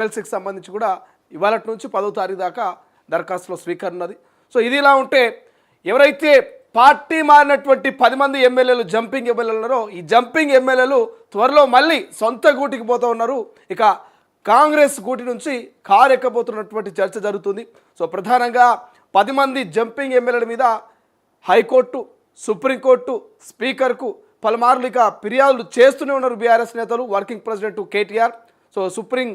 ఎమ్మెల్సీకి సంబంధించి కూడా ఇవాళ నుంచి 10వ తారీఖు దాకా దరఖాస్తులో స్వీకరణ ఉన్నది. సో ఇది ఇలా ఉంటే ఎవరైతే పార్టీ మారినటువంటి 10 మంది ఎమ్మెల్యేలు జంపింగ్ ఎమ్మెల్యేలు ఉన్నారో ఈ జంపింగ్ ఎమ్మెల్యేలు త్వరలో మళ్ళీ సొంత గూటికి పోతూ ఉన్నారు. ఇక కాంగ్రెస్ గూటి నుంచి కారెక్కబోతున్నటువంటి చర్చ జరుగుతుంది. సో ప్రధానంగా 10 మంది జంపింగ్ ఎమ్మెల్యేల మీద హైకోర్టు, సుప్రీంకోర్టు, స్పీకర్కు పలుమార్లు ఇక ఫిర్యాదులు చేస్తూనే ఉన్నారు బీఆర్ఎస్ నేతలు, working president KTR. So supreme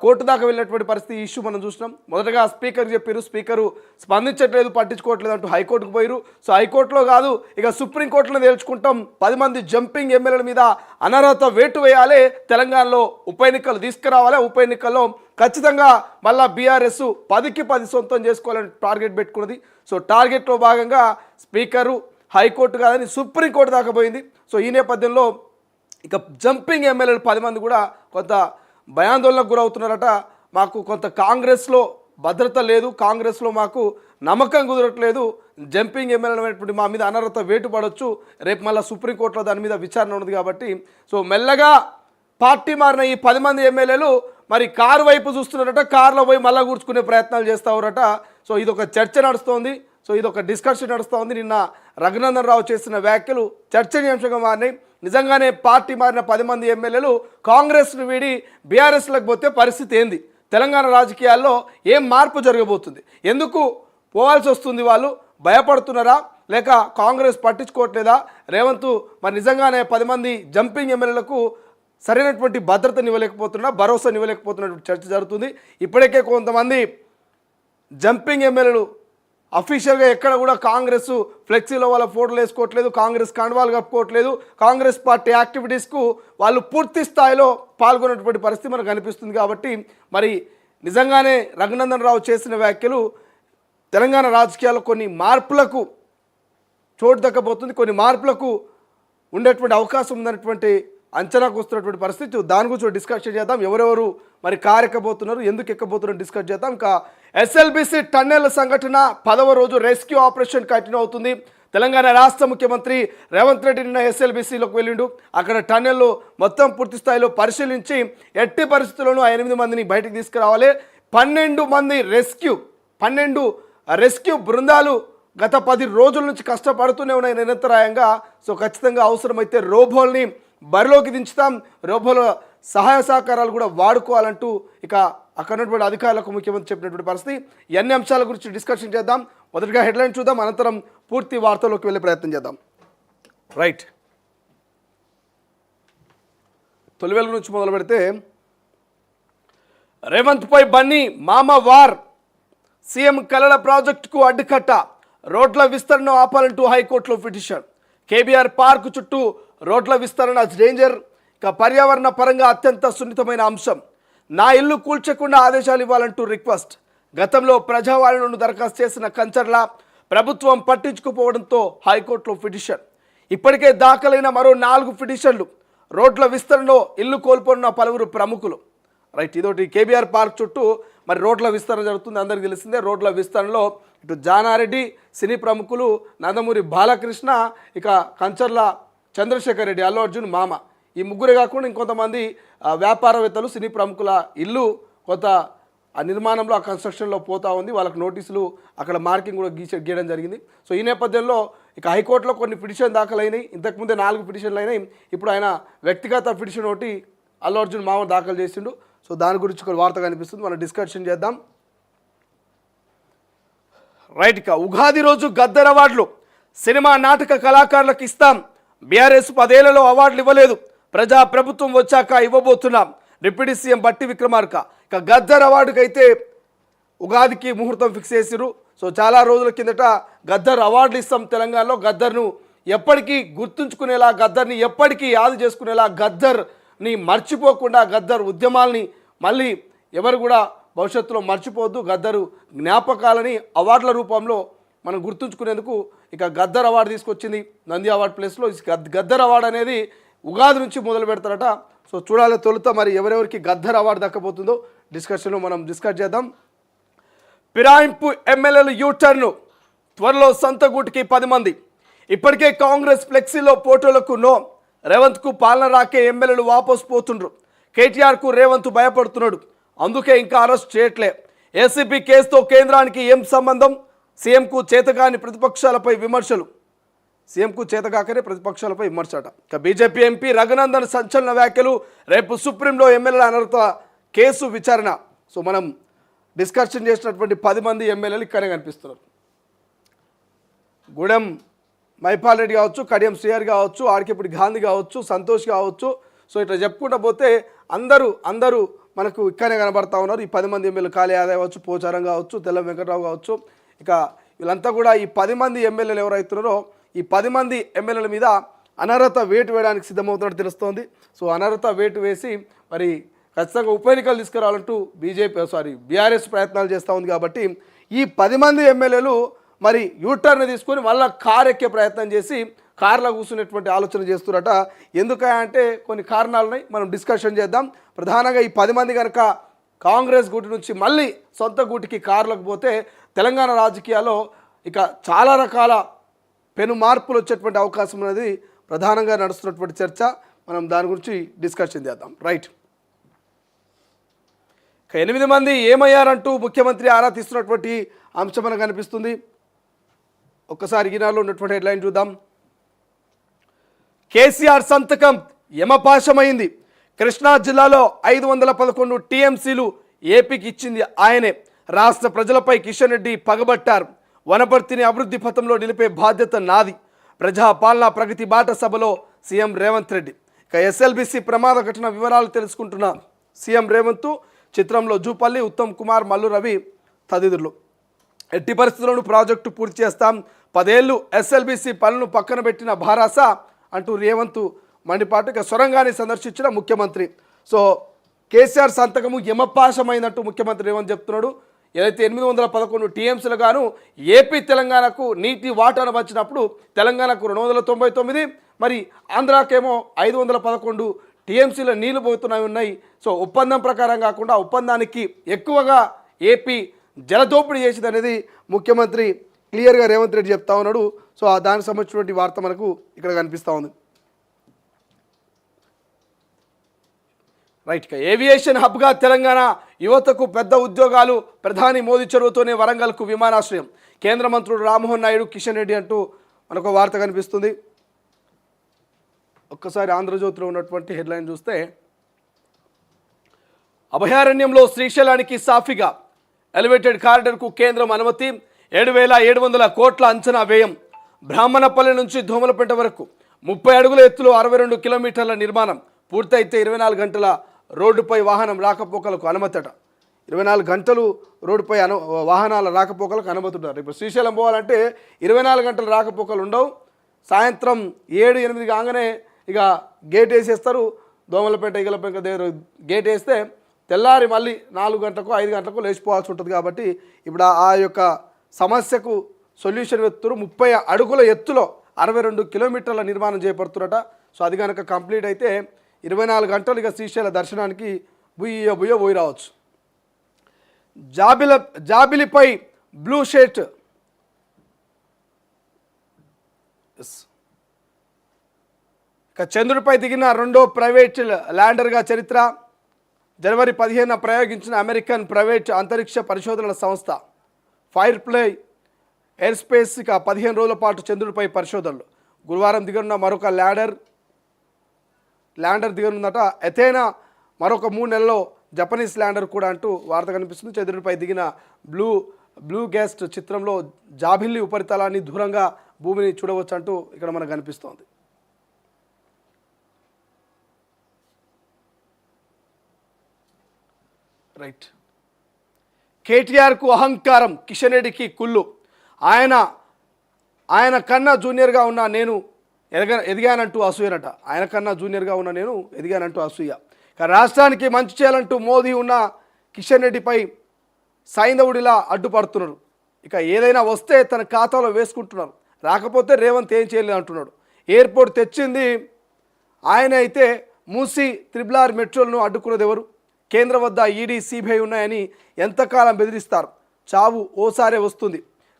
court దాకా వెళ్ళినటువంటి పరిస్థితి ఇష్యూ మనం చూసినాం. మొదటగా స్పీకర్ చెప్పారు, స్పీకరు స్పందించట్లేదు, పట్టించుకోవట్లేదు అంటూ హైకోర్టుకు పోయారు. సో హైకోర్టులో కాదు ఇక సుప్రీంకోర్టులో తేల్చుకుంటాం. 10 మంది జంపింగ్ ఎమ్మెల్యేల మీద అనర్హత వేటు వేయాలి, తెలంగాణలో ఉప ఎన్నికలు తీసుకురావాలి, ఉప ఎన్నికల్లో ఖచ్చితంగా మళ్ళీ బీఆర్ఎస్ 10కి 10 సొంతం చేసుకోవాలని టార్గెట్ పెట్టుకున్నది. సో టార్గెట్లో భాగంగా స్పీకరు హైకోర్టు కాదని సుప్రీంకోర్టు దాకా పోయింది. సో ఈ నేపథ్యంలో ఇక జంపింగ్ ఎమ్మెల్యేలు 10 మంది కూడా కొంత భయాందోళనకు గురవుతున్నారట. మాకు కొంత కాంగ్రెస్లో భద్రత లేదు, కాంగ్రెస్లో మాకు నమ్మకం కుదరట్లేదు, జంపింగ్ ఎమ్మెల్యేలు మా మీద అనర్హత వేటు పడవచ్చు, రేపు మళ్ళీ సుప్రీంకోర్టులో దాని మీద విచారణ ఉన్నది కాబట్టి సో మెల్లగా పార్టీ మారిన ఈ 10 మంది ఎమ్మెల్యేలు మరి కారు వైపు చూస్తున్నారట, కారులో పోయి మళ్ళీ కూర్చుకునే ప్రయత్నాలు చేస్తారట. సో ఇదొక చర్చ నడుస్తోంది. సో ఇదొక డిస్కషన్ నడుస్తూ ఉంది. నిన్న రఘునందన్ రావు చేసిన వ్యాఖ్యలు చర్చనీయాంశంగా మారినాయి. నిజంగానే పార్టీ మారిన 10 మంది ఎమ్మెల్యేలు కాంగ్రెస్ను వీడి బీఆర్ఎస్లకు పోతే పరిస్థితి ఏంది, తెలంగాణ రాజకీయాల్లో ఏం మార్పు జరగబోతుంది, ఎందుకు పోవాల్సి వస్తుంది, వాళ్ళు భయపడుతున్నారా లేక కాంగ్రెస్ పట్టించుకోవట్లేదా, రేవంత్ మరి నిజంగానే 10 మంది జంపింగ్ ఎమ్మెల్యేలకు సరైనటువంటి భద్రతను ఇవ్వలేకపోతున్నా, భరోసాను ఇవ్వలేకపోతున్నటువంటి చర్చ జరుగుతుంది. ఇప్పటికే కొంతమంది జంపింగ్ ఎమ్మెల్యేలు అఫీషియల్గా ఎక్కడ కూడా కాంగ్రెస్ ఫ్లెక్సీలో వాళ్ళ ఫోటోలు వేసుకోవట్లేదు, కాంగ్రెస్ కండువాలు కప్పుకోవట్లేదు, కాంగ్రెస్ పార్టీ యాక్టివిటీస్కు వాళ్ళు పూర్తి స్థాయిలో పాల్గొన్నటువంటి పరిస్థితి మనకు కనిపిస్తుంది. కాబట్టి మరి నిజంగానే రఘునందన్ రావు చేసిన వ్యాఖ్యలు తెలంగాణ రాజకీయాల్లో కొన్ని మార్పులకు చోటు దక్కబోతుంది, కొన్ని మార్పులకు ఉండేటువంటి అవకాశం ఉందన్నటువంటి అంచనాకు వస్తున్నటువంటి పరిస్థితి. దాని గురించి డిస్కషన్ చేద్దాం. ఎవరెవరు మరి కారు ఎక్కబోతున్నారు, ఎందుకు ఎక్కబోతున్నారు డిస్కస్ చేద్దాం. ఇంకా ఎస్ఎల్బీసీ టన్నెల్ సంఘటన 10వ రోజు రెస్క్యూ ఆపరేషన్ కంటిన్యూ అవుతుంది. తెలంగాణ రాష్ట్ర ముఖ్యమంత్రి రేవంత్ రెడ్డి నిన్న ఎస్ఎల్బీసీలోకి వెళ్ళిండు. అక్కడ టన్నెల్లో మొత్తం పూర్తి స్థాయిలో పరిశీలించి ఎట్టి పరిస్థితుల్లోనూ 8 మందిని బయటకు తీసుకురావాలి. 12 రెస్క్యూ బృందాలు గత 10 రోజుల నుంచి కష్టపడుతూనే ఉన్నాయి నిరంతరాయంగా. సో ఖచ్చితంగా అవసరమైతే రోబోల్ని బరిలోకి దించుతాం, రోబోల సహాయ సహకారాలు కూడా వాడుకోవాలంటూ ఇక అక్కడ ఉన్నటువంటి అధికారులకు ముఖ్యమంత్రి చెప్పినటువంటి పరిస్థితి. అన్ని అంశాల గురించి డిస్కషన్ చేద్దాం. మొదటిగా హెడ్లైన్ చూద్దాం, అనంతరం పూర్తి వార్తల్లోకి వెళ్ళే ప్రయత్నం చేద్దాం. రైట్, తొలి వెలుగు నుంచి మొదలు పెడితే రేవంత్పై బన్నీ మామ వార్, సీఎం కలల ప్రాజెక్టుకు అడ్డుకట్ట, రోడ్ల విస్తరణ ఆపాలంటూ హైకోర్టులో పిటిషన్, కేబీఆర్ పార్కు చుట్టూ రోడ్ల విస్తరణ డేంజర్, ఇక పర్యావరణ పరంగా అత్యంత సున్నితమైన అంశం, నా ఇల్లు కూల్చకుండా ఆదేశాలు ఇవ్వాలంటూ రిక్వెస్ట్, గతంలో ప్రజావాణిలో దరఖాస్తు చేసిన కంచర్ల ప్రభుత్వం పట్టించుకుపోవడంతో హైకోర్టులో పిటిషన్, ఇప్పటికే దాఖలైన మరో 4 పిటిషన్లు, రోడ్ల విస్తరణలో ఇల్లు కోల్పోన్న పలువురు ప్రముఖులు. రైట్, ఇదోటి కేబీఆర్ పార్క్ చుట్టూ మరి రోడ్ల విస్తరణ జరుగుతుంది, అందరికీ తెలిసిందే. రోడ్ల విస్తరణలో ఇటు జానారెడ్డి, సినీ ప్రముఖులు నందమూరి బాలకృష్ణ, ఇక కంచర్ల చంద్రశేఖర్ రెడ్డి, అల్లు అర్జున్ మామ, ఈ ముగ్గురే కాకుండా ఇంకొంతమంది వ్యాపారవేత్తలు, సినీ ప్రముఖుల ఇల్లు కొంత ఆ నిర్మాణంలో, ఆ కన్స్ట్రక్షన్లో పోతా ఉంది. వాళ్ళకి నోటీసులు అక్కడ మార్కింగ్ కూడా గీయడం జరిగింది. సో ఈ నేపథ్యంలో ఇక హైకోర్టులో కొన్ని పిటిషన్ దాఖలైనాయి. ఇంతకుముందే 4 పిటిషన్లు అయినాయి. ఇప్పుడు ఆయన వ్యక్తిగత పిటిషన్ ఒకటి అల్లు అర్జున్ మామ దాఖలు చేసిండు. సో దాని గురించి ఒక వార్త కనిపిస్తుంది, మనం డిస్కషన్ చేద్దాం. రైట్, ఇక ఉగాది రోజు గద్దర్ అవార్డులు సినిమా నాటక కళాకారులకు ఇస్తాం, బీఆర్ఎస్ 10 ఏళ్లలో అవార్డులు ఇవ్వలేదు, ప్రజా ప్రభుత్వం వచ్చాక ఇవ్వబోతున్నాం, డిప్యూటీ సీఎం బట్టి విక్రమార్క. ఇక గద్దర్ అవార్డుకి అయితే ఉగాదికి ముహూర్తం ఫిక్స్ చేసిరు. సో చాలా రోజుల కిందట గద్దర్ అవార్డులు ఇస్తాం తెలంగాణలో, గద్దర్ను ఎప్పటికీ గుర్తుంచుకునేలా, గద్దర్ని ఎప్పటికీ యాదు చేసుకునేలా, గద్దర్ని మర్చిపోకుండా, గద్దర్ ఉద్యమాల్ని మళ్ళీ ఎవరు కూడా భవిష్యత్తులో మర్చిపోవద్దు, గద్దరు జ్ఞాపకాలని అవార్డుల రూపంలో మనం గుర్తుంచుకునేందుకు ఇక గద్దర్ అవార్డు తీసుకొచ్చింది నంది అవార్డు ప్లేస్లో. గద్దర్ అవార్డు అనేది ఉగాది నుంచి మొదలు పెడతారట. సో చూడాలి తొలుత మరి ఎవరెవరికి గద్దర్ అవార్డు దక్కబోతుందో డిస్కషన్లో మనం డిస్కస్ చేద్దాం. ఫిరాయింపు ఎమ్మెల్యేలు యూటర్ను, త్వరలో సొంత గూటికి 10 మంది, ఇప్పటికే కాంగ్రెస్ ఫ్లెక్సీలో ఫోటోలకు నో, రేవంత్కు పాలన రాకే ఎమ్మెల్యేలు వాపసు పోతుండ్రు, కేటీఆర్కు రేవంత్ భయపడుతున్నాడు, అందుకే ఇంకా అరెస్ట్ చేయట్లే. ఏసీపీ కేసుతో కేంద్రానికి ఏం సంబంధం? సీఎంకు చేతగాని ప్రతిపక్షాలపై విమర్శలు. సీఎంకు చేతగాకనే ప్రతిపక్షాలపై విమర్శట. ఇక బీజేపీ ఎంపీ రఘునందన్ సంచలన వ్యాఖ్యలు. రేపు సుప్రీంలో ఎమ్మెల్యేల అనర్హత కేసు విచారణ. సో మనం డిస్కషన్ చేసినటువంటి 10 మంది ఎమ్మెల్యేలు ఇక్కడనే కనిపిస్తున్నారు. గూడెం మైపాల్ రెడ్డి కావచ్చు, కడియం శ్రీహరి కావచ్చు, ఆడికిప్పుడు గాంధీ కావచ్చు, సంతోష్ కావచ్చు. సో ఇట్లా చెప్పుకుంటూ పోతే అందరూ మనకు ఇక్కడనే కనబడతా ఉన్నారు. ఈ 10 మంది ఎమ్మెల్యేలు కాళీ యాదవ్ కావచ్చు, పోచారం కావచ్చు, తెల్లం వెంకటరావు కావచ్చు. ఇక వీళ్ళంతా కూడా ఈ 10 మంది ఎమ్మెల్యేలు ఎవరైతున్నారో ఈ 10 మంది ఎమ్మెల్యేల మీద అనర్హత వేటు వేయడానికి సిద్ధమవుతున్నట్టు తెలుస్తోంది. సో అనర్హత వేటు వేసి మరి ఖచ్చితంగా ఉప ఎన్నికలు తీసుకురావాలంటూ బీఆర్ఎస్ ప్రయత్నాలు చేస్తూ ఉంది. కాబట్టి ఈ 10 మంది ఎమ్మెల్యేలు మరి యూటర్న్ తీసుకొని మళ్ళీ కారు ఎక్కే ప్రయత్నం చేసి కార్లో కూర్చునేటువంటి ఆలోచన చేస్తున్నారట. ఎందుకంటే కొన్ని కారణాలు ఉన్నాయి, మనం డిస్కషన్ చేద్దాం. ప్రధానంగా ఈ 10 మంది కనుక కాంగ్రెస్ గూటి నుంచి మళ్ళీ సొంత గూటికి కారులకు పోతే తెలంగాణ రాజకీయాల్లో ఇక చాలా రకాల పెను మార్పులు వచ్చేటువంటి అవకాశం అనేది ప్రధానంగా నడుస్తున్నటువంటి చర్చ. మనం దాని గురించి డిస్కషన్ చేద్దాం. రైట్. 8 మంది ఏమయ్యారంటూ ముఖ్యమంత్రి ఆరా తీస్తున్నటువంటి అంశం మనకు కనిపిస్తుంది. ఒక్కసారి ఈనాడులో ఉన్నటువంటి హెడ్లైన్ చూద్దాం. కేసీఆర్ సంతకం యమపాశమైంది. కృష్ణా జిల్లాలో 511 టీఎంసీలు ఏపీకి ఇచ్చింది ఆయనే. రాష్ట్ర ప్రజలపై కిషన్ రెడ్డి పగబట్టారు. వనపర్తిని అభివృద్ధి పథంలో నిలిపే బాధ్యత నాది. ప్రజాపాలన ప్రగతి బాట సభలో సీఎం రేవంత్ రెడ్డి. ఇక ఎస్ఎల్బీసీ ప్రమాద ఘటన వివరాలు తెలుసుకుంటున్న సీఎం రేవంత్. చిత్రంలో జూపల్లి, ఉత్తమ్ కుమార్, మల్లు రవి తదితరులు. ఎట్టి పరిస్థితులను ప్రాజెక్టు పూర్తి చేస్తాం. 10 ఏళ్లు ఎస్ఎల్బీసీ పనులను పక్కన పెట్టిన భారాస అంటూ రేవంత్ మండిపాటు. ఇక సొరంగాన్ని సందర్శించిన ముఖ్యమంత్రి. సో కేసీఆర్ సంతకము యమపాశమైనట్టు ముఖ్యమంత్రి రేవంత్ చెప్తున్నాడు. ఏదైతే 811 టీఎంసీలు గాను ఏపీ తెలంగాణకు నీటి వాటాను వచ్చినప్పుడు తెలంగాణకు 299, మరి ఆంధ్రాకేమో 511 టీఎంసీల నీళ్లు పోతున్నాయి ఉన్నాయి. సో ఒప్పందం ప్రకారం కాకుండా ఒప్పందానికి ఎక్కువగా ఏపీ జలదోపిడీ చేసింది అనేది ముఖ్యమంత్రి క్లియర్గా రేవంత్ రెడ్డి చెప్తా ఉన్నాడు. సో దానికి సంబంధించినటువంటి వార్త మనకు ఇక్కడ కనిపిస్తూ ఉంది. రైట్. ఏవియేషన్ హబ్గా తెలంగాణ యువతకు పెద్ద ఉద్యోగాలు. ప్రధాని మోదీ చొరవతోనే వరంగల్కు విమానాశ్రయం. కేంద్ర మంత్రులు రామ్మోహన్ నాయుడు, కిషన్ రెడ్డి అంటూ మనకు వార్త కనిపిస్తుంది. ఒక్కసారి ఆంధ్రజ్యోతిలో ఉన్నటువంటి హెడ్లైన్ చూస్తే, అభయారణ్యంలో శ్రీశైలానికి సాఫీగా ఎలివేటెడ్ కారిడార్కు కేంద్రం అనుమతి. 7,700 కోట్ల అంచనా వ్యయం. బ్రాహ్మణపల్లి నుంచి దోమలపేట వరకు 30 అడుగుల ఎత్తులో 62 కిలోమీటర్ల నిర్మాణం పూర్తయితే 24 గంటల రోడ్డుపై వాహనం రాకపోకలకు అనుమతట. 24 గంటలు రోడ్డుపై వాహనాల రాకపోకలకు అనుమతి ఉంటారు. ఇప్పుడు శ్రీశైలం పోవాలంటే 24 గంటలు రాకపోకలు ఉండవు. సాయంత్రం 7-8 కాగానే ఇక గేట్ వేసేస్తారు. దోమలపేట ఈగలపేట దగ్గర గేట్ వేస్తే తెల్లారి మళ్ళీ 4 గంటలకు 5 గంటలకు లేచిపోవాల్సి ఉంటుంది. కాబట్టి ఇప్పుడు ఆ యొక్క సమస్యకు సొల్యూషన్ వెతురు. 30 అడుగుల ఎత్తులో 62 కిలోమీటర్ల నిర్మాణం చేపడుతున్నట. సో అది కనుక కంప్లీట్ అయితే 24 గంటలు ఇక శ్రీశైల దర్శనానికి పోయి రావచ్చు. జాబిలిపై బ్లూ షర్ట్. ఇక చంద్రుడిపై దిగిన రెండో ప్రైవేట్ ల్యాండర్గా చరిత్ర. జనవరి 15న ప్రయోగించిన అమెరికన్ ప్రైవేట్ అంతరిక్ష పరిశోధనల సంస్థ ఫైర్ ప్లే ఎయిర్ స్పేస్ ఇక 15 రోజుల పాటు చంద్రుడిపై పరిశోధనలు. గురువారం దిగనున్న మరొక ల్యాండర్ దిగనుందట. ఎథేనా మరొక 3 నెలల్లో జపనీస్ ల్యాండర్ కూడా అంటూ వార్త కనిపిస్తుంది. చంద్రుడిపై దిగిన బ్లూ గెస్ట్ చిత్రంలో జాబిల్లి ఉపరితలాన్ని దూరంగా భూమిని చూడవచ్చు అంటూ ఇక్కడ మనకు కనిపిస్తోంది. రైట్. కేటీఆర్కు అహంకారం, కిషన్ రెడ్డికి కుళ్ళు. ఆయన కన్నా జూనియర్గా ఉన్న నేను ఎదిగానంటూ అసూయనట. ఆయన కన్నా జూనియర్గా ఉన్న నేను ఎదిగానంటూ అసూయ. రాష్ట్రానికి మంచి చేయాలంటూ మోదీ ఉన్న కిషన్ రెడ్డిపై సైంధవుడిలా అడ్డుపడుతున్నారు. ఇక ఏదైనా వస్తే తన ఖాతాలో వేసుకుంటున్నారు. రాకపోతే రేవంత్ ఏం చేయలేదు అంటున్నాడు. ఎయిర్పోర్ట్ తెచ్చింది ఆయన అయితే మూసి త్రిబుల్ ఆర్ మెట్రోలను అడ్డుకున్నది ఎవరు? కేంద్రం వద్ద ఈడీ, సిబిఐ ఉన్నాయని ఎంతకాలం బెదిరిస్తారు? చావు ఓసారే వస్తుంది.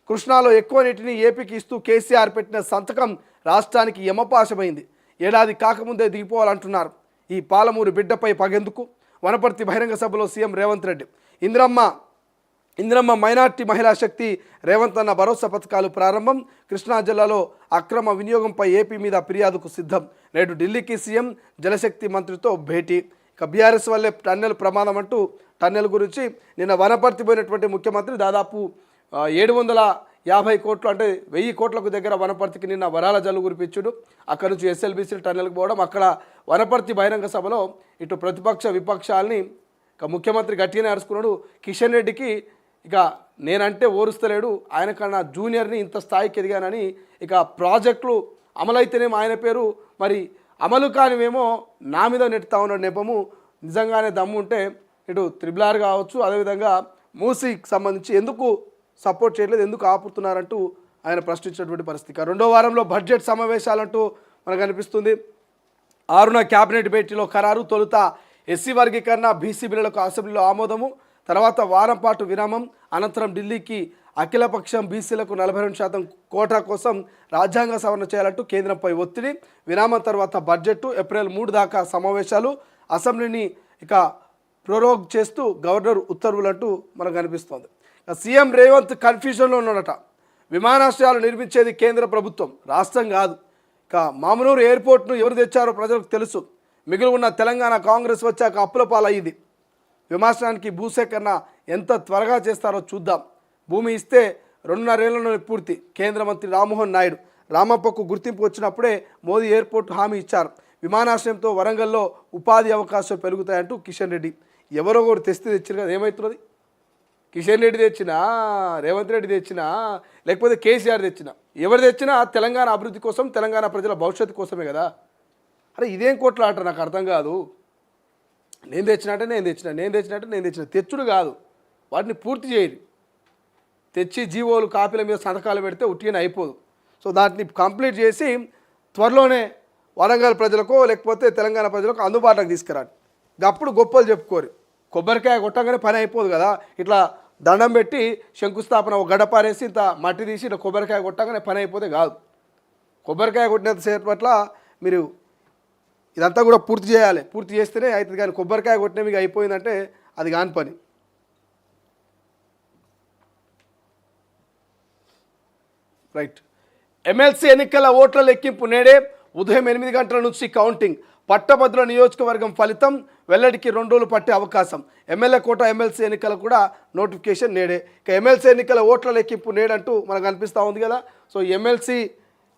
కృష్ణాలో ఎక్కువ నీటిని ఏపీకి ఇస్తూ కేసీఆర్ పెట్టిన సంతకం రాష్ట్రానికి యమపాశమైంది. ఏడాది కాకముందే దిగిపోవాలంటున్నారు. ఈ పాలమూరు బిడ్డపై పగెందుకు? వనపర్తి బహిరంగ సభలో సీఎం రేవంత్ రెడ్డి. ఇందిరమ్మ మైనార్టీ మహిళా శక్తి రేవంత్ అన్న భరోసా పథకాలు ప్రారంభం. కృష్ణా జిల్లాలో అక్రమ వినియోగంపై ఏపీ మీద ఫిర్యాదుకు సిద్ధం. నేడు ఢిల్లీకి సీఎం జలశక్తి మంత్రితో భేటీ. ఇక బీఆర్ఎస్ వల్లే టన్నెల్ ప్రమాదం అంటూ టన్నెల్ గురించి నిన్న వనపర్తి పోయినటువంటి ముఖ్యమంత్రి దాదాపు 750 కోట్లు అంటే 1000 కోట్లకు దగ్గర వనపర్తికి నిన్న వరాల జల్లు కురిపించుడు. అక్కడ నుంచి ఎస్ఎల్బీసీ టన్నెల్కి పోవడం, అక్కడ వనపర్తి బహిరంగ సభలో ఇటు ప్రతిపక్ష విపక్షాలని ఇక ముఖ్యమంత్రి గట్టిగానే అరుచుకున్నాడు. కిషన్ రెడ్డికి ఇక నేనంటే ఓరుస్తలేడు, ఆయన కన్నా జూనియర్ని ఇంత స్థాయికి ఎదిగానని ఇక ప్రాజెక్టులు అమలైతేనేమో ఆయన పేరు, మరి అమలు కానివేమో నా మీద నెట్టుతా ఉన్న నెపము. నిజంగానే దమ్ము ఉంటే ఇటు త్రిబుల్ కావచ్చు, అదేవిధంగా మూసీకి సంబంధించి ఎందుకు సపోర్ట్ చేయట్లేదు, ఎందుకు ఆపుతున్నారంటూ ఆయన ప్రశ్నించినటువంటి పరిస్థితి. రెండో వారంలో బడ్జెట్ సమావేశాలంటూ మనకు అనిపిస్తుంది. 6న క్యాబినెట్ భేటీలో ఖరారు. తొలుత ఎస్సీ వర్గీకరణ, బీసీ బిల్లులకు అసెంబ్లీలో ఆమోదము, తర్వాత వారం పాటు విరామం. అనంతరం ఢిల్లీకి అఖిలపక్షం బీసీలకు 42% కోటా కోసం రాజ్యాంగ సవరణ చేయాలంటూ కేంద్రంపై ఒత్తిడి. విరామం తర్వాత బడ్జెట్. ఏప్రిల్ 3 దాకా సమావేశాలు. అసెంబ్లీని ఇక ప్రొరోగ్ చేస్తూ గవర్నర్ ఉత్తర్వులంటూ మనకు అనిపిస్తోంది. సీఎం రేవంత్ కన్ఫ్యూజన్లో ఉన్నాడట. విమానాశ్రయాలు నిర్మించేది కేంద్ర ప్రభుత్వం, రాష్ట్రం కాదు. ఇక మామనూరు ఎయిర్పోర్ట్ను ఎవరు తెచ్చారో ప్రజలకు తెలుసు. మిగిలి ఉన్న తెలంగాణ కాంగ్రెస్ వచ్చాక అప్పుల పాలయ్యింది. విమానాశ్రయానికి భూసేకరణ ఎంత త్వరగా చేస్తారో చూద్దాం. భూమి ఇస్తే 2.5 ఏళ్లలోనే పూర్తి. కేంద్ర మంత్రి రామ్మోహన్ నాయుడు. రామప్పకు గుర్తింపు వచ్చినప్పుడే మోదీ ఎయిర్పోర్ట్ హామీ ఇచ్చారు. విమానాశ్రయంతో వరంగల్లో ఉపాధి అవకాశాలు పెరుగుతాయంటూ కిషన్ రెడ్డి. ఎవరో ఒకటి తెచ్చారు కదా, ఏమవుతున్నది? కిషన్ రెడ్డి తెచ్చినా, రేవంత్ రెడ్డి తెచ్చినా, లేకపోతే కేసీఆర్ తెచ్చినా, ఎవరు తెచ్చినా తెలంగాణ అభివృద్ధి కోసం, తెలంగాణ ప్రజల భవిష్యత్తు కోసమే కదా. అరే ఇదేం కోట్లాట, నాకు అర్థం కాదు. నేను తెచ్చిన తెచ్చుడు కాదు, వాటిని పూర్తి చేయరు. తెచ్చి జీవోలు కాపీల మీద సంతకాలు పెడితే ఉట్టిగానే అయిపోదు. సో దాన్ని కంప్లీట్ చేసి త్వరలోనే వరంగల్ ప్రజలకు లేకపోతే తెలంగాణ ప్రజలకు అందుబాటులోకి తీసుకురాడు. అప్పుడు గొప్పలు చెప్పుకోరు. కొబ్బరికాయ కొట్టగానే పని అయిపోదు కదా. ఇట్లా దండం పెట్టి శంకుస్థాపన ఒక గడపారేసి ఇంత మట్టి తీసి ఇట్లా కొబ్బరికాయ కొట్టగానే పని అయిపోతే కాదు. కొబ్బరికాయ కొట్టినంతసేపు పట్ల మీరు ఇదంతా కూడా పూర్తి చేయాలి. పూర్తి చేస్తేనే అవుతుంది. కానీ కొబ్బరికాయ కొట్టిన మీకు అయిపోయిందంటే అది కాని పని. రైట్. ఎమ్మెల్సీ ఎన్నికల ఓట్ల లెక్కింపు నేడే. ఉదయం 8 గంటల నుంచి కౌంటింగ్. పట్టభద్రుల నియోజకవర్గం ఫలితం వెల్లడికి 2 రోజులు పట్టే అవకాశం. ఎమ్మెల్యే కోట ఎమ్మెల్సీ ఎన్నికలకు కూడా నోటిఫికేషన్ నేడే. ఇక ఎమ్మెల్సీ ఎన్నికల ఓట్ల లెక్కింపు నేడంటూ మనకు అనిపిస్తూ ఉంది కదా. సో ఎమ్మెల్సీ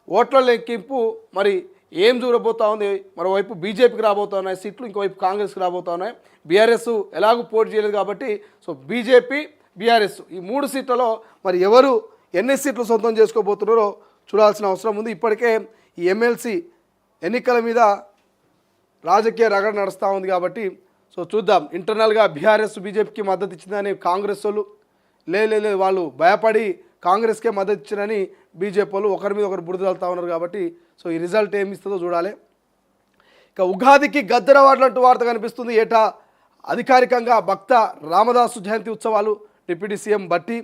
ఓట్ల లెక్కింపు మరి ఏం చూడబోతా ఉంది. మరోవైపు బీజేపీకి రాబోతా ఉన్నాయి సీట్లు, ఇంకోవైపు కాంగ్రెస్కి రాబోతా ఉన్నాయి. బీఆర్ఎస్ ఎలాగూ పోటీ చేయలేదు కాబట్టి సో బీజేపీ, బీఆర్ఎస్ ఈ 3 సీట్లలో మరి ఎవరు ఎన్ని సీట్లు సొంతం చేసుకోబోతున్నారో చూడాల్సిన అవసరం ఉంది. ఇప్పటికే ఈ ఎమ్మెల్సీ ఎన్నికల మీద రాజకీయ రగడ నడుస్తూ ఉంది కాబట్టి సో చూద్దాం. ఇంటర్నల్గా బీఆర్ఎస్ బీజేపీకి మద్దతు ఇచ్చిందని కాంగ్రెస్ వాళ్ళు లేదు వాళ్ళు భయపడి కాంగ్రెస్కే మద్దతు ఇచ్చారని బీజేపీ వాళ్ళు ఒకరి మీద ఒకరు బురద వెళ్తూ ఉన్నారు కాబట్టి సో ఈ రిజల్ట్ ఏమి ఇస్తుందో చూడాలి. ఇక ఉగాదికి గద్దెర వార్డులంటూ వార్త కనిపిస్తుంది. ఏటా అధికారికంగా భక్త రామదాసు జయంతి ఉత్సవాలు. డిప్యూటీ సీఎం బట్టి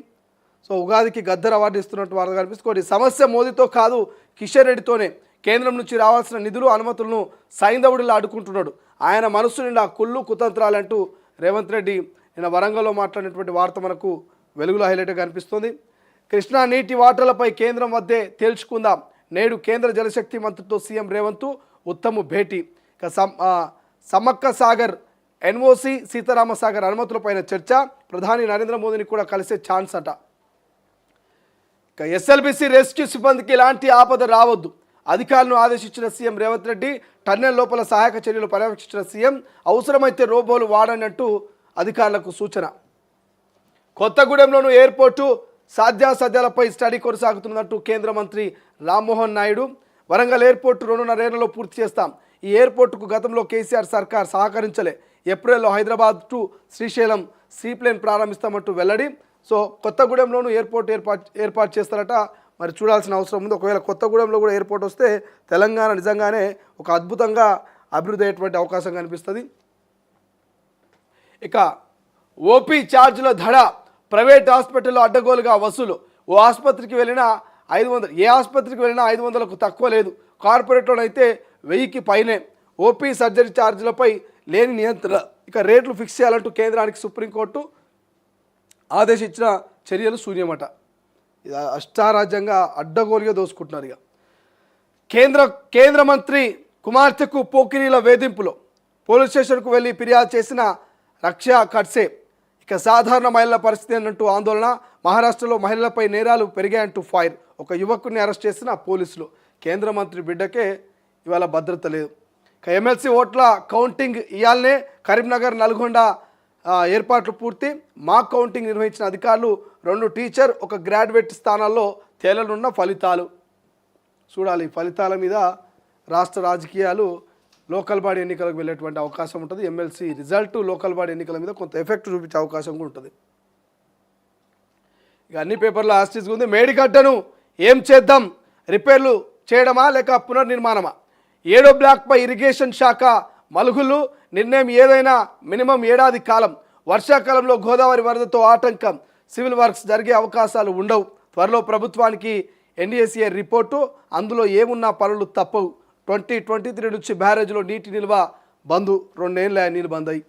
సో ఉగాదికి గద్దెర అవార్డు ఇస్తున్నట్టు వార్త కనిపిస్తుంది. సమస్య మోదీతో కాదు, కిషన్ రెడ్డితోనే. కేంద్రం నుంచి రావాల్సిన నిధులు, అనుమతులను సైంధవుడిలా అడుకుంటున్నాడు. ఆయన మనస్సు నిండా కుళ్ళు కుతంత్రాలంటూ రేవంత్ రెడ్డి నిన్న వరంగల్లో మాట్లాడినటువంటి వార్త మనకు వెలుగులో హైలైట్గా కనిపిస్తుంది. కృష్ణా నీటి వాటర్లపై కేంద్రం వద్దే తేల్చుకుందాం. నేడు కేంద్ర జలశక్తి మంత్రితో సీఎం రేవంత్ ఉత్తమ్ భేటీ. ఇక సమ్మక్క సాగర్, ఎన్ఓసి, సీతారామ సాగర్ అనుమతులపైన చర్చ. ప్రధాని నరేంద్ర మోదీని కూడా కలిసే ఛాన్స్ అట. ఇక ఎస్ఎల్బీసీ రెస్క్యూ సిబ్బందికి ఎలాంటి ఆపద రావద్దు. అధికారులను ఆదేశించిన సీఎం రేవంత్ రెడ్డి. టన్నెల్ లోపల సహాయక చర్యలు పర్యవేక్షించిన సీఎం. అవసరమైతే రోబోలు వాడనట్టు అధికారులకు సూచన. కొత్తగూడెంలోనూ ఎయిర్పోర్టు సాధ్యాసాధ్యాలపై స్టడీ కొనసాగుతున్నట్టు కేంద్ర మంత్రి రామ్మోహన్ నాయుడు. వరంగల్ ఎయిర్పోర్టు 2.5 ఏళ్లలో పూర్తి చేస్తాం. ఈ ఎయిర్పోర్టుకు గతంలో కేసీఆర్ సర్కార్ సహకరించలే. ఏప్రిల్లో హైదరాబాద్ టు శ్రీశైలం సీప్లేన్ ప్రారంభిస్తామంటూ వెల్లడి. సో కొత్తగూడెంలోనూ ఎయిర్పోర్ట్ ఏర్పాటు చేస్తారట. మరి చూడాల్సిన అవసరం ఉంది. ఒకవేళ కొత్తగూడెంలో కూడా ఎయిర్పోర్ట్ వస్తే తెలంగాణ నిజంగానే ఒక అద్భుతంగా అభివృద్ధి అయ్యేటువంటి అవకాశం కనిపిస్తుంది. ఇక ఓపీ ఛార్జీల ధడ. ప్రైవేట్ హాస్పిటల్లో అడ్డగోలుగా వసూలు. ఏ ఆసుపత్రికి వెళ్ళినా 500కు తక్కువ లేదు. కార్పొరేట్లోనైతే 1000కి పైనే. ఓపీ సర్జరీ ఛార్జీలపై లేని నియంత్రణ. ఇక రేట్లు ఫిక్స్ చేయాలంటూ కేంద్రానికి సుప్రీంకోర్టు ఆదేశించిన చర్యలు శూన్యమట. ఇది అష్టారాజ్యంగా అడ్డగోలుగా దోసుకుంటున్నారు. ఇక కేంద్ర మంత్రి కుమార్తెకు పోకిరీల వేధింపులో పోలీస్ స్టేషన్కు వెళ్ళి ఫిర్యాదు చేసిన రక్షా ఖడ్సే. ఇక సాధారణ మహిళల పరిస్థితి అన్నట్టు ఆందోళన. మహారాష్ట్రలో మహిళలపై నేరాలు పెరిగాయంటూ ఫైర్. ఒక యువకుడిని అరెస్ట్ చేసిన పోలీసులు. కేంద్ర మంత్రి బిడ్డకే ఇవాళ భద్రత లేదు. ఇక ఎమ్మెల్సీ ఓట్ల కౌంటింగ్ ఇయాలనే కరీంనగర్ నల్గొండ ఏర్పాట్లు పూర్తి. మాక్ కౌంటింగ్ నిర్వహించిన అధికారులు 2 టీచర్ 1 గ్రాడ్యుయేట్ స్థానాల్లో తేలనున్న ఫలితాలు చూడాలి. ఫలితాల మీద రాష్ట్ర రాజకీయాలు లోకల్ బాడీ ఎన్నికలకు వెళ్ళేటువంటి అవకాశం ఉంటుంది. ఎమ్మెల్సీ రిజల్ట్ లోకల్ బాడీ ఎన్నికల మీద కొంత ఎఫెక్ట్ చూపించే అవకాశం కూడా ఉంటుంది. ఇక అన్ని పేపర్లో ఆస్టిస్గా ఉంది. మేడిగడ్డను ఏం చేద్దాం, రిపేర్లు చేయడమా లేక పునర్నిర్మాణమా? 7వ బ్లాక్పై ఇరిగేషన్ శాఖ మలుగులు. నిర్ణయం ఏదైనా మినిమం ఏడాది కాలం. వర్షాకాలంలో గోదావరి వరదతో ఆటంకం. సివిల్ వర్క్స్ జరిగే అవకాశాలు ఉండవు. త్వరలో ప్రభుత్వానికి ఎన్డీఎస్ఏ రిపోర్టు. అందులో ఏమున్నా పనులు తప్పవు. 2023 నుంచి బ్యారేజ్లో నీటి నిల్వ బంద్. 2 ఏళ్ళ నీళ్ళు బంద్ అయ్యి.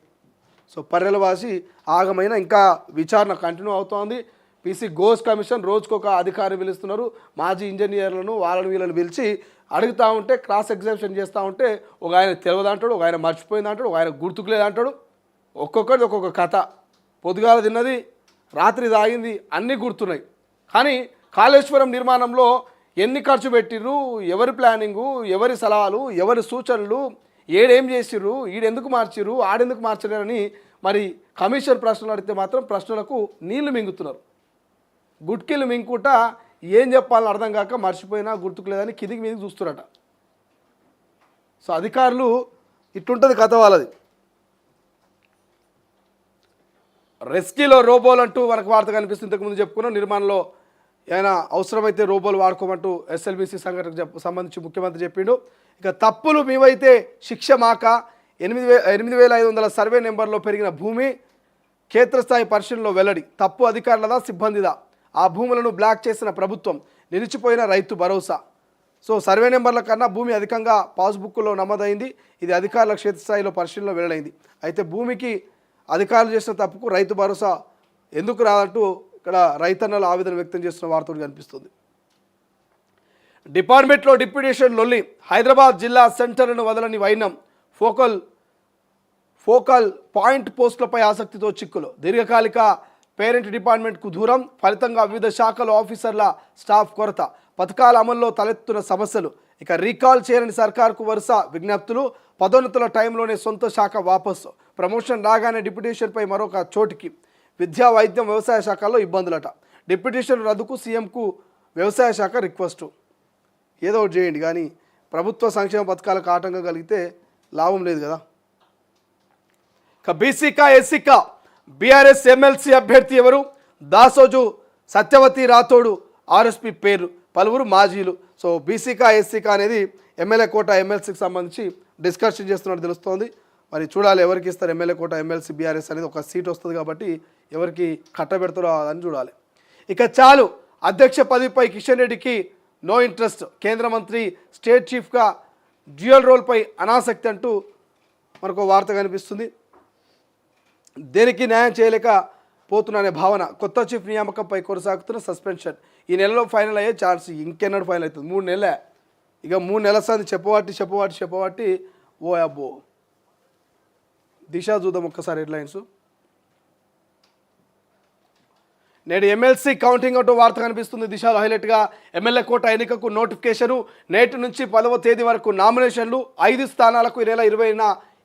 సో పర్రెలవాసి ఆగమైన ఇంకా విచారణ కంటిన్యూ అవుతోంది. పీసీ గోస్ కమిషన్ రోజుకొక అధికారిని పిలుస్తున్నారు. మాజీ ఇంజనీర్లను వాళ్ళని వీళ్ళని పిలిచి అడుగుతూ ఉంటే క్రాస్ ఎగ్జామినేషన్ చేస్తూ ఉంటే ఒక ఆయన తెలియదంటాడు, ఒక ఆయన మర్చిపోయింది అంటాడు, ఒక ఆయన గుర్తుకులేదంటాడు. ఒక్కొక్కటి ఒక్కొక్క కథ. పొద్దుగాల తిన్నది, రాత్రి తాగింది, అన్నీ గుర్తున్నాయి. కానీ కాళేశ్వరం నిర్మాణంలో ఎన్ని ఖర్చు పెట్టిర్రు, ఎవరి ప్లానింగు, ఎవరి సలహాలు, ఎవరి సూచనలు, ఏడేం చేసిర్రు, ఈడెందుకు మార్చిర్రు, ఆడెందుకు మార్చలేరని మరి కమిషన్ ప్రశ్నలు అడిగితే మాత్రం ప్రశ్నలకు నీళ్లు మింగుతున్నారు. గుట్కిలు మింగుకుంట ఏం చెప్పాలని అర్థం కాక మర్చిపోయినా గుర్తుకు లేదని కిందికి మీదకి చూస్తున్నారట. సో అధికారులు ఇట్లుంటుంది కథ వాళ్ళది. రెస్కీలో రోబోలు అంటూ మనకు వార్త కనిపిస్తుంది. ఇంతకుముందు చెప్పుకున్నాం. నిర్మాణంలో ఏమైనా అవసరమైతే రోబోలు వాడుకోమంటూ ఎస్ఎల్బీసీ సంఘటనకు సంబంధించి ముఖ్యమంత్రి చెప్పిండు. ఇక తప్పులు మీవైతే శిక్ష మాక. 8,500 సర్వే నెంబర్లో పెరిగిన భూమి క్షేత్రస్థాయి పరిశీలనలో వెల్లడి. తప్పు అధికారులదా సిబ్బందిదా? ఆ భూములను బ్లాక్ చేసిన ప్రభుత్వం. నిలిచిపోయిన రైతు భరోసా. సో సర్వే నెంబర్ల కన్నా భూమి అధికంగా పాస్బుక్లో నమోదైంది. ఇది అధికారుల క్షేత్రస్థాయిలో పరిశీలనలో వెల్లడైంది. అయితే భూమికి అధికారులు చేసిన తప్పుకు రైతు భరోసా ఎందుకు రాదంటూ ఇక్కడ రైతన్నలు ఆవేదన వ్యక్తం చేస్తున్న వార్తలు కనిపిస్తుంది. డిపార్ట్మెంట్లో డిప్యూటేషన్ లొల్లి. హైదరాబాద్ జిల్లా సెంటర్ను వదలని వైనం. ఫోకల్ పాయింట్ పోస్టులపై ఆసక్తితో చిక్కులు. దీర్ఘకాలిక పేరెంట్ డిపార్ట్మెంట్కు దూరం. ఫలితంగా వివిధ శాఖల ఆఫీసర్ల స్టాఫ్ కొరత. పథకాల అమల్లో తలెత్తున్న సమస్యలు. ఇక రీకాల్ చేయని సర్కార్కు వరుస విజ్ఞప్తులు. పదోన్నతుల టైంలోనే సొంత శాఖ వాపసు. ప్రమోషన్ రాగానే డిప్యూటేషన్పై మరొక చోటికి. విద్యా, వైద్యం, వ్యవసాయ శాఖల్లో ఇబ్బందులట. డిప్యూటేషన్ రద్దుకు సీఎంకు వ్యవసాయ శాఖ రిక్వెస్టు. ఏదో ఒకటి చేయండి, కానీ ప్రభుత్వ సంక్షేమ పథకాలకు ఆటంకం కలిగితే లాభం లేదు కదా. ఇక బీసీకా ఎస్సీకా బీఆర్ఎస్ ఎమ్మెల్సీ అభ్యర్థి ఎవరు? దాసోజు సత్యవతి రాథోడు ఆర్ఎస్పీ పేరు. పలువురు మాజీలు. సో బీసీకా ఎస్సీకా అనేది ఎమ్మెల్యే కోట ఎమ్మెల్సీకి సంబంధించి డిస్కషన్ చేస్తున్నట్టు తెలుస్తోంది. మరి చూడాలి ఎవరికి ఇస్తారు ఎమ్మెల్యే కోట ఎమ్మెల్సీ బీఆర్ఎస్ అనేది. ఒక సీట్ వస్తుంది కాబట్టి ఎవరికి కట్టబెడతారో అని చూడాలి. ఇక చాలు అధ్యక్ష పదవిపై కిషన్ రెడ్డికి నో ఇంట్రెస్ట్. కేంద్ర మంత్రి స్టేట్ చీఫ్గా డ్యూయల్ రోల్పై అనాసక్తి అంటూ మనకు వార్త కనిపిస్తుంది. దేనికి న్యాయం చేయలేకపోతున్న భావన. కొత్త చీఫ్ నియామకంపై కొనసాగుతున్న సస్పెన్షన్. ఈ నెలలో ఫైనల్ అయ్యే ఛాన్స్. ఇంకెన్నడు ఫైనల్ అవుతుంది? 3 నెలలే. ఇక 3 నెలల సంది చెప్పబట్టి ఓ అబ్బో. దిశ చూద్దాం ఒక్కసారి హెడ్లైన్స్. నేడు ఎమ్మెల్సీ కౌంటింగ్ అంటూ వార్త కనిపిస్తుంది. దిశలో హైలైట్గా ఎమ్మెల్యే కోట ఎన్నికకు నోటిఫికేషను. నేటి నుంచి 10వ తేదీ వరకు నామినేషన్లు. 5 స్థానాలకు ఈ నెల 20న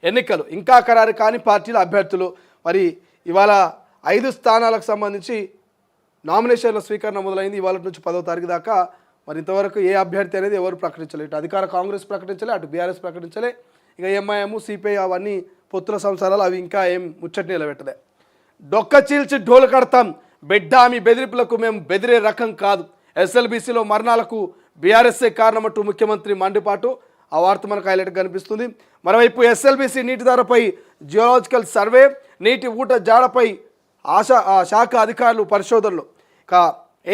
ఎన్నికలు. ఇంకా ఖరారు కాని పార్టీల అభ్యర్థులు. మరి ఇవాళ 5 స్థానాలకు సంబంధించి నామినేషన్ల స్వీకరణ మొదలైంది. ఇవాళ నుంచి 10వ తారీఖు దాకా. మరి ఇంతవరకు ఏ అభ్యర్థి అనేది ఎవరు ప్రకటించలే. ఇటు అధికార కాంగ్రెస్ ప్రకటించలే, అటు బీఆర్ఎస్ ప్రకటించలే. ఇక ఎంఐఎం, సిపిఐ అవన్నీ పొత్తుల సంసారాలు అవి ఇంకా ఏం ముచ్చటి నిలబెట్టలే. డొక్క చీల్చి డోలు కడతాం. బెడ్డామి బెదిరింపులకు మేము బెదిరే రకం కాదు. ఎస్ఎల్బీసీలో మరణాలకు బీఆర్ఎస్ఏ కారణమంటూ ముఖ్యమంత్రి మండిపాటు. ఆ వార్త మనకు హైలైట్ కనిపిస్తుంది. మరోవైపు ఎస్ఎల్బీసీ నీటి ధరపై జియోలాజికల్ సర్వే. నీటి ఊట జాడపై శాఖ అధికారులు పరిశోధనలు. ఇక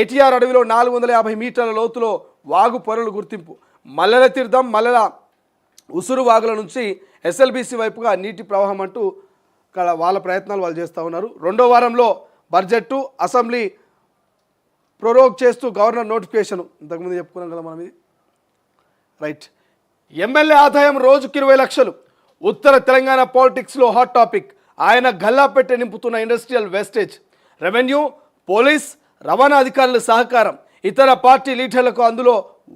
ఏటీఆర్ అడవిలో 450 మీటర్ల లోతులో వాగు పొరలు గుర్తింపు. మల్లెల తీర్థం, మల్లెల ఉసురు వాగుల నుంచి ఎస్ఎల్బీసీ వైపుగా నీటి ప్రవాహం అంటూ ఇక్కడ వాళ్ళ ప్రయత్నాలు వాళ్ళు చేస్తూ ఉన్నారు. రెండో వారంలో బడ్జెట్ అసెంబ్లీ ప్రొరోగ్ చేస్తూ గవర్నర్ నోటిఫికేషన్ ఇంతకుముందు చెప్పుకున్నాం కదా మనం ఇది రైట్. ఎమ్మెల్యే ఆదాయం రోజుకి 20 లక్షలు. ఉత్తర తెలంగాణ పాలిటిక్స్లో హాట్ టాపిక్. ఆయన గల్లా పెట్టి నింపుతున్న ఇండస్ట్రియల్ వేస్టేజ్. రెవెన్యూ, పోలీస్, రవాణా అధికారుల సహకారం, ఇతర పార్టీ లీడర్లకు అందులో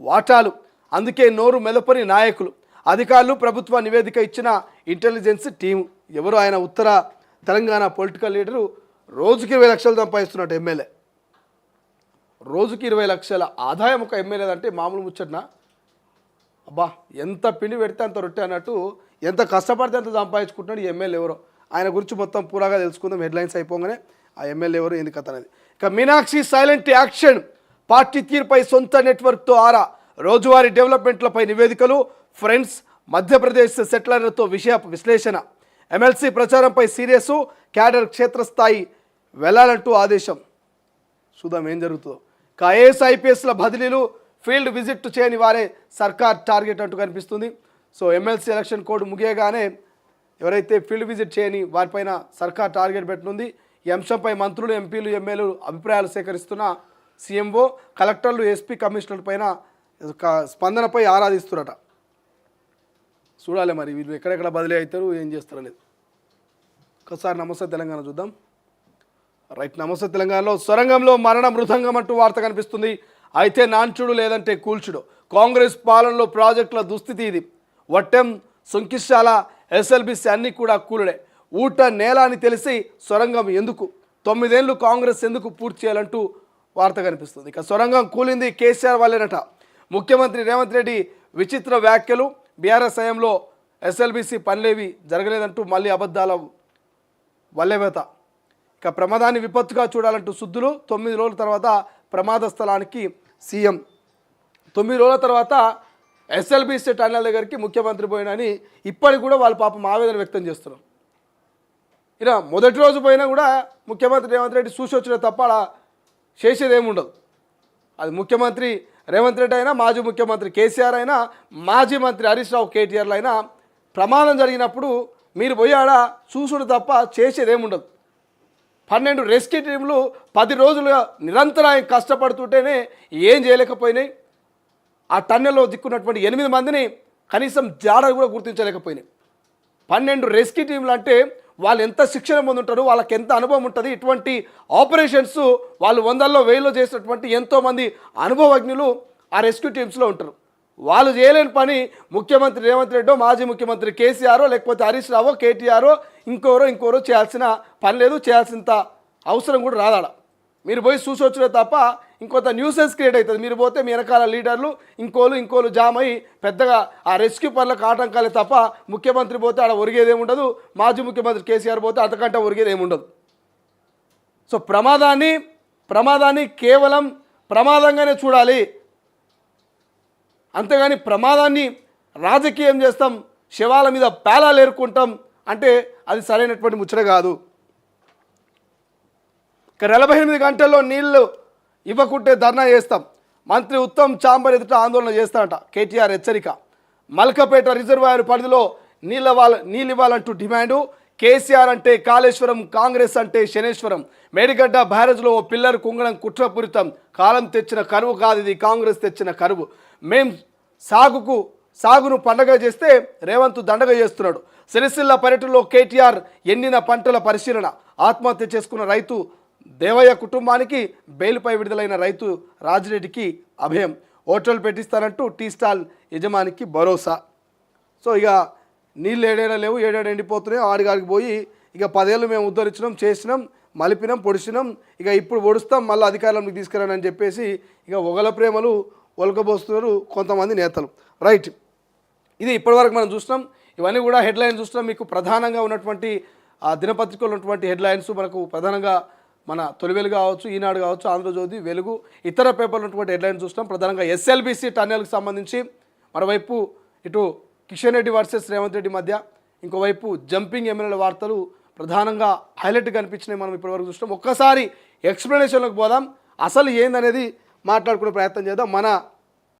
వాటాలు. అందుకే నోరు మెదపని నాయకులు, అధికారులు, ప్రభుత్వ నివేదిక ఇచ్చిన ఇంటెలిజెన్స్ టీము. ఎవరు ఆయన ఉత్తర తెలంగాణ పొలిటికల్ లీడరు రోజుకి 20 లక్షలు సంపాదిస్తున్నట్టు ఎమ్మెల్యే. రోజుకి 20 లక్షల ఆదాయం ఒక ఎమ్మెల్యే అంటే మామూలు ముచ్చట్నా? అబ్బా, ఎంత పిండి పెడితే అంత రొట్టె అన్నట్టు ఎంత కష్టపడితే అంత సంపాదించుకుంటున్నాడు ఈ ఎమ్మెల్యే ఎవరో. ఆయన గురించి మొత్తం పూరాగా తెలుసుకుందాం హెడ్లైన్స్ అయిపోగానే. ఆ ఎమ్మెల్యే ఎవరు, ఎందుకు కథ అనేది. ఇక మీనాక్షి సైలెంట్ యాక్షన్. పార్టీ తీరుపై సొంత నెట్వర్క్తో ఆరా. రోజువారీ డెవలప్మెంట్లపై నివేదికలు. ఫ్రెండ్స్, మధ్యప్రదేశ్ సెటిలర్లతో విషయ విశ్లేషణ. MLC ప్రచారంపై serious. క్యాడర్ క్షేత్రస్థాయి వెళ్ళాలంటూ ఆదేశం. చూద్దాం ఏం జరుగుతుందో. ఇక ఐఏఎస్ ఐపీఎస్ల బదిలీలు, ఫీల్డ్ విజిట్ చేయని వారే సర్కార్ టార్గెట్ అంటూ కనిపిస్తుంది. సో ఎమ్మెల్సీ ఎలక్షన్ కోడ్ ముగియగానే ఎవరైతే ఫీల్డ్ విజిట్ చేయని వారిపైన సర్కార్ టార్గెట్ పెట్టనుంది. ఈ అంశంపై మంత్రులు, ఎంపీలు, ఎమ్మెల్యేలు అభిప్రాయాలు సేకరిస్తున్న సీఎంఓ, కలెక్టర్లు, ఎస్పీ, కమిషనర్ పైన స్పందనపై ఆరాధిస్తున్నట. చూడాలి మరి వీళ్ళు ఎక్కడెక్కడ బదిలీ అవుతారు, ఏం చేస్తారో లేదు. ఒకసారి నమస్తే తెలంగాణ చూద్దాం. రైట్, నమస్తే తెలంగాణలో సొరంగంలో మరణ మృదంగం అంటూ వార్త కనిపిస్తుంది. అయితే నాంచుడు లేదంటే కూల్చుడు. కాంగ్రెస్ పాలనలో ప్రాజెక్టుల దుస్థితి ఇది. వట్టెం, సుంకిశాల, ఎస్ఎల్బిసి అన్నీ కూడా కూలుడే. ఊట నేల అని తెలిసి సొరంగం ఎందుకు? 9 ఏళ్ళు కాంగ్రెస్ ఎందుకు పూర్తి చేయాలంటూ వార్త కనిపిస్తుంది. ఇక సొరంగం కూలింది కేసీఆర్ వల్లేనట. ముఖ్యమంత్రి రేవంత్ రెడ్డి విచిత్ర వ్యాఖ్యలు. బీఆర్ఎస్ హయాంలో ఎస్ఎల్బిసి పనులేవి జరగలేదంటూ మళ్ళీ అబద్ధాల వల్లేవేత. ఇక ప్రమాదాన్ని విపత్తుగా చూడాలంటూ సుద్దులు. 9 రోజుల తర్వాత ప్రమాద స్థలానికి సీఎం. 9 రోజుల తర్వాత ఎస్ఎల్బిసి టన్నెల్ దగ్గరికి ముఖ్యమంత్రి పోయినని ఇప్పటికి కూడా వాళ్ళు పాపం ఆవేదన వ్యక్తం చేస్తున్నారు. ఇలా మొదటి రోజు పోయినా కూడా ముఖ్యమంత్రి రేవంత్ రెడ్డి చూసి వచ్చిన తప్ప అలా చేసేది ఏముండదు. అది ముఖ్యమంత్రి రేవంత్ రెడ్డి అయినా, మాజీ ముఖ్యమంత్రి కేసీఆర్ అయినా, మాజీ మంత్రి హరీష్ రావు కేటీఆర్లు అయినా ప్రమాదం జరిగినప్పుడు మీరు పోయి ఆడ చూసుడు తప్ప చేసేది ఏముండదు. 12 రెస్క్యూ టీంలు 10 రోజులుగా నిరంతరం కష్టపడుతుంటేనే ఏం చేయలేకపోయినాయి. ఆ టన్నెల్లో దిక్కున్నటువంటి 8 మందిని కనీసం జాడ కూడా గుర్తించలేకపోయినాయి. 12 రెస్క్యూ టీంలు అంటే వాళ్ళు ఎంత శిక్షణ పొందుంటారు, వాళ్ళకి ఎంత అనుభవం ఉంటుంది. ఇటువంటి ఆపరేషన్స్ వాళ్ళు 100లో 1000లో చేసినటువంటి ఎంతోమంది అనుభవజ్ఞులు ఆ రెస్క్యూ టీమ్స్లో ఉంటారు. వాళ్ళు చేయలేని పని ముఖ్యమంత్రి రేవంత్ రెడ్డో, మాజీ ముఖ్యమంత్రి కేసీఆరో, లేకపోతే హరీష్ రావో, కేటీఆరో, ఇంకోరో చేయాల్సిన పని లేదు, చేయాల్సినంత అవసరం కూడా రాదాడ. మీరు పోయి చూసొచ్చుడే తప్ప ఇంకొంత న్యూసెన్స్ క్రియేట్ అవుతుంది. మీరు పోతే మీ వెనకాల లీడర్లు ఇంకోలు జామ్ అయ్యి పెద్దగా ఆ రెస్క్యూ పనులకు ఆటంకాలే తప్ప ముఖ్యమంత్రి పోతే ఆడ ఒరిగేదేముండదు, మాజీ ముఖ్యమంత్రి కేసీఆర్ పోతే అంతకంటే ఒరిగేదేముండదు. సో ప్రమాదాన్ని కేవలం ప్రమాదంగానే చూడాలి. అంతేగాని ప్రమాదాన్ని రాజకీయం చేస్తాం, శవాల మీద పేలాలు ఏరుకుంటాం అంటే అది సరైనటువంటి ముచ్చట కాదు. 48 గంటల్లో నీళ్లు ఇవ్వకుంటే ధర్నా చేస్తాం. మంత్రి ఉత్తమ్ చాంబర్ ఎదుట ఆందోళన చేస్తాడట కేటీఆర్ హెచ్చరిక. మల్కపేట రిజర్వాయర్ పరిధిలో నీళ్ళు ఇవ్వాలంటూ డిమాండు. కేసీఆర్ అంటే కాళేశ్వరం, కాంగ్రెస్ అంటే శనేశ్వరం. మేడిగడ్డ బ్యారేజ్లో ఓ పిల్లర్ కుంగడం కుట్రపూరితం. కాలం తెచ్చిన కరువు కాదు ఇది, కాంగ్రెస్ తెచ్చిన కరువు. మేం సాగును పండగ చేస్తే రేవంత్ దండగ చేస్తున్నాడు. సిరిసిల్ల పర్యటనలో కేటీఆర్ ఎండిన పంటల పరిశీలన. ఆత్మహత్య చేసుకున్న రైతు దేవయ్య కుటుంబానికి బెయిల్పై విడుదలైన రైతు రాజిరెడ్డికి అభయం. హోటల్ పెట్టిస్తానంటూ టీ స్టాల్ యజమానికి భరోసా. సో ఇక నీళ్ళు ఏడేడా లేవు, ఏడేడా ఎండిపోతున్నాయి. ఆడిగాడికి పోయి ఇక 10 ఏళ్ళు మేము ఉద్ధరించినాం, చేసినాం, మలిపినాం, పొడిచినాం, ఇక ఇప్పుడు పొడుస్తాం, మళ్ళీ అధికారంలోకి తీసుకురానని చెప్పేసి ఇక ఒగల ప్రేమలు ఒలకబోస్తున్నారు కొంతమంది నేతలు. రైట్, ఇది ఇప్పటివరకు మనం చూసినాం. ఇవన్నీ కూడా హెడ్లైన్స్ చూసినాం. మీకు ప్రధానంగా ఉన్నటువంటి ఆ దినపత్రికలు ఉన్నటువంటి హెడ్లైన్స్ మనకు ప్రధానంగా మన తొలి వెలుగు కావచ్చు, ఈనాడు కావచ్చు, ఆంధ్రజ్యోతి, వెలుగు, ఇతర పేపర్లు ఉన్నటువంటి హెడ్లైన్స్ చూసినాం. ప్రధానంగా ఎస్ఎల్బిసి టన్నెల్కి సంబంధించి మరోవైపు ఇటు కిషన్ రెడ్డి వర్సెస్ రేవంత్ రెడ్డి మధ్య, ఇంకోవైపు జంపింగ్ ఎమ్మెల్యేల వార్తలు ప్రధానంగా హైలైట్ కనిపించినాయి. మనం ఇప్పటివరకు చూసినాం. ఒక్కసారి ఎక్స్ప్లెనేషన్లోకి పోదాం, అసలు ఏందనేది మాట్లాడుకునే ప్రయత్నం చేద్దాం. మన